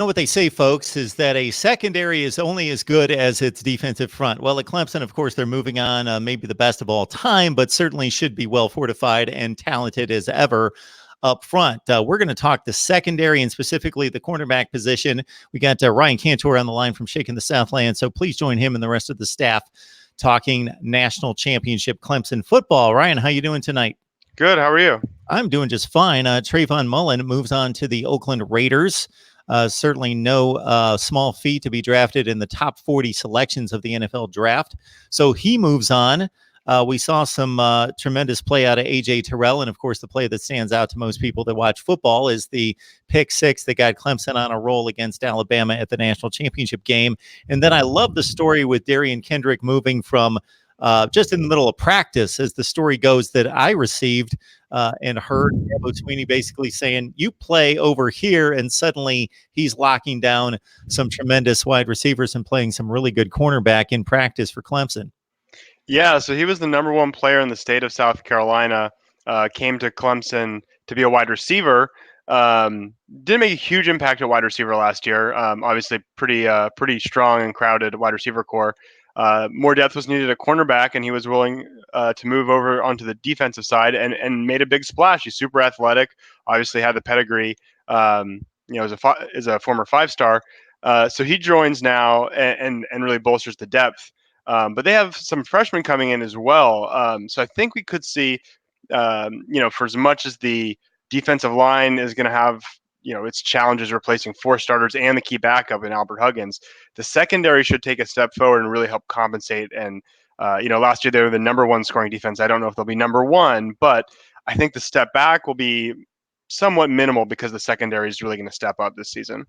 Know what they say, folks, is that a secondary is only as good as its defensive front. Well, at Clemson, of course, they're moving on, maybe the best of all time, but certainly should be well fortified and talented as ever up front. We're going to talk the secondary and specifically the cornerback position. We got Ryan Cantor on the line from Shaking the Southland, so please join him and the rest of the staff talking national championship Clemson football. Ryan, how you doing tonight? Good. How are you? I'm doing just fine. Trayvon Mullen moves on to the Oakland Raiders. Certainly no small feat to be drafted in the top 40 selections of the NFL draft. So he moves on. We saw some tremendous play out of A.J. Terrell. And, of course, the play that stands out to most people that watch football is the pick six that got Clemson on a roll against Alabama at the national championship game. And then I love the story with Darian Kendrick moving from just in the middle of practice, as the story goes, that I received and heard Dabo Swinney basically saying, you play over here, and suddenly he's locking down some tremendous wide receivers and playing some really good cornerback in practice for Clemson. Yeah, so he was the number one player in the state of South Carolina, came to Clemson to be a wide receiver. Didn't make a huge impact at wide receiver last year. Obviously, pretty strong and crowded wide receiver core. More depth was needed at cornerback, and he was willing to move over onto the defensive side and made a big splash. He's super athletic, obviously had the pedigree, as a former five-star. So he joins now and really bolsters the depth. But they have some freshmen coming in as well. So I think we could see, for as much as the defensive line is going to have, its challenges replacing four starters and the key backup in Albert Huggins, the secondary should take a step forward and really help compensate. And, last year they were the number one scoring defense. I don't know if they'll be number one, but I think the step back will be somewhat minimal because the secondary is really going to step up this season.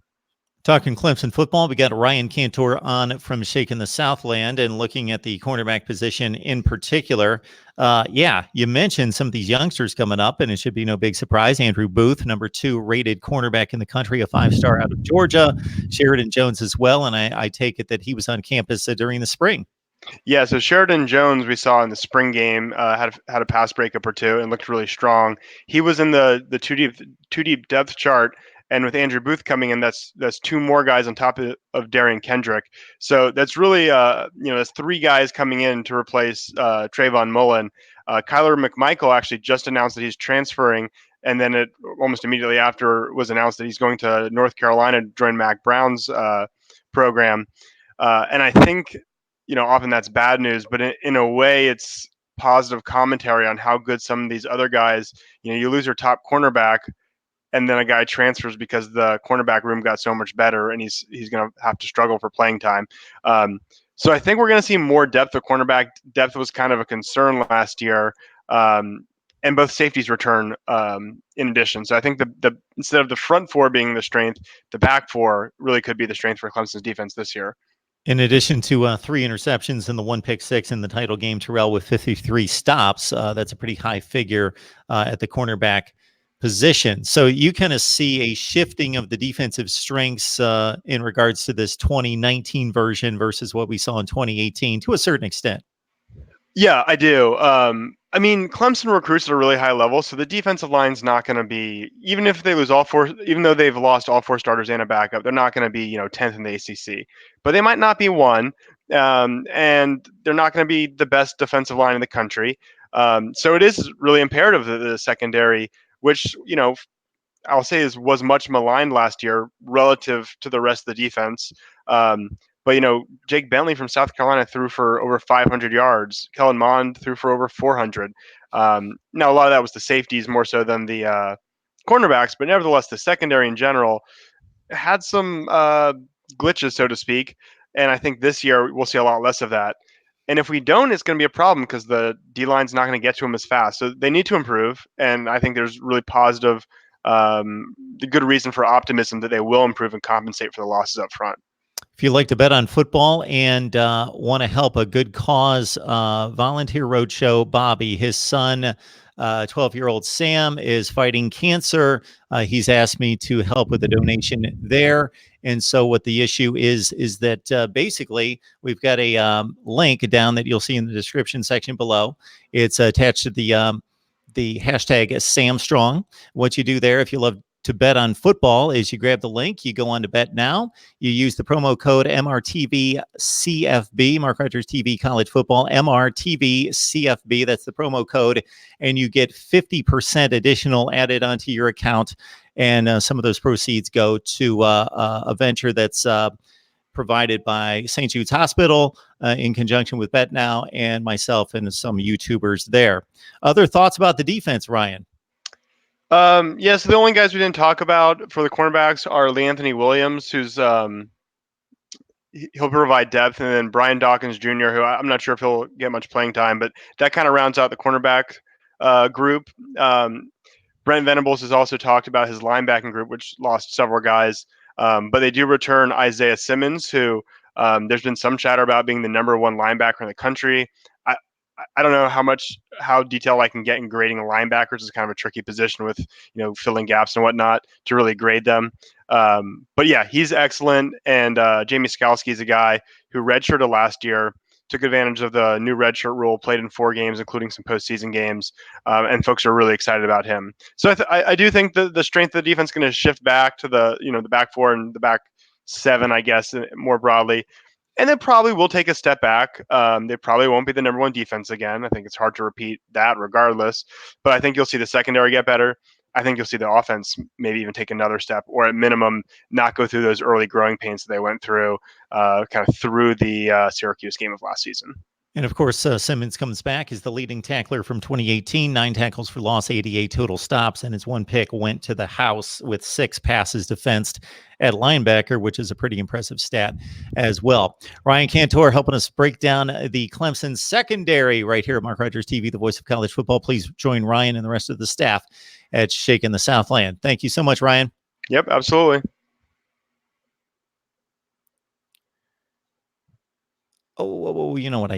Talking Clemson football, we got Ryan Cantor on from Shaking the Southland and looking at the cornerback position in particular. You mentioned some of these youngsters coming up, and it should be no big surprise. Andrew Booth, number 2 rated cornerback in the country, a 5-star out of Georgia. Sheridan Jones as well, and I take it that he was on campus during the spring. Yeah, so Sheridan Jones we saw in the spring game had a pass breakup or two and looked really strong. He was in the two deep depth chart, and with Andrew Booth coming in, that's 2 more guys on top of Darian Kendrick. So that's really that's 3 guys coming in to replace Trayvon Mullen. Kyler McMichael actually just announced that he's transferring, and then it almost immediately after was announced that he's going to North Carolina to join Mac Brown's program. And I think often that's bad news, but in a way, it's positive commentary on how good some of these other guys. You lose your top cornerback, and then a guy transfers because the cornerback room got so much better, and he's going to have to struggle for playing time. So I think we're going to see more depth at cornerback. Depth was kind of a concern last year, and both safeties return in addition. So I think the instead of the front 4 being the strength, the back 4 really could be the strength for Clemson's defense this year. In addition to 3 interceptions and the 1 pick six in the title game, Terrell with 53 stops. That's a pretty high figure at the cornerback position. So you kind of see a shifting of the defensive strengths in regards to this 2019 version versus what we saw in 2018 to a certain extent. Yeah, I do. Clemson recruits at a really high level, so the defensive line's not going to be, even if they lose all 4, even though they've lost all 4 starters and a backup, they're not going to be, 10th in the ACC. But they might not be 1, and they're not going to be the best defensive line in the country. So it is really imperative that the secondary, which, I'll say was much maligned last year relative to the rest of the defense. But Jake Bentley from South Carolina threw for over 500 yards. Kellen Mond threw for over 400. Now a lot of that was the safeties more so than the cornerbacks, but nevertheless the secondary in general had some glitches, so to speak. And I think this year we'll see a lot less of that. And if we don't, it's going to be a problem because the D line's not going to get to them as fast. So they need to improve. And I think there's really positive, the good reason for optimism that they will improve and compensate for the losses up front. If you like to bet on football and want to help a good cause, Volunteer Roadshow Bobby, his son, 12-year-old Sam, is fighting cancer. He's asked me to help with a donation there. And so what the issue is that basically we've got a link down that you'll see in the description section below. It's attached to the hashtag Samstrong. What you do there, if you love to bet on football is you grab the link, you go on to Bet Now, you use the promo code MRTVCFB, Mark Rogers TV College Football, MRTVCFB. That's the promo code, and you get 50% additional added onto your account. And some of those proceeds go to a venture that's provided by St. Jude's Hospital in conjunction with Bet Now and myself and some YouTubers there. Other thoughts about the defense, Ryan? Yeah, so the only guys we didn't talk about for the cornerbacks are Lee Anthony Williams, who's he'll provide depth, and then Brian Dawkins Jr., who I'm not sure if he'll get much playing time, but that kind of rounds out the cornerback group. Brent Venables has also talked about his linebacking group, which lost several guys, but they do return Isaiah Simmons, who there's been some chatter about being the number one linebacker in the country. I don't know how detailed I can get in grading linebackers. It's kind of a tricky position with filling gaps and whatnot to really grade them. But yeah, he's excellent. And Jamie Skalski is a guy who redshirted last year, took advantage of the new redshirt rule, played in 4 games, including some postseason games, and folks are really excited about him. So I do think the strength of the defense is going to shift back to the back 4 and the back 7, I guess, more broadly. And they probably will take a step back. They probably won't be the number one defense again. I think it's hard to repeat that regardless. But I think you'll see the secondary get better. I think you'll see the offense maybe even take another step, or at minimum, not go through those early growing pains that they went through kind of through the Syracuse game of last season. And of course, Simmons comes back as the leading tackler from 2018, 9 tackles for loss, 88 total stops, and his 1 pick went to the house with 6 passes defensed at linebacker, which is a pretty impressive stat as well. Ryan Cantor helping us break down the Clemson secondary right here at Mark Rogers TV, the voice of college football. Please join Ryan and the rest of the staff at Shaking the Southland. Thank you so much, Ryan. Yep, absolutely. Oh, you know what I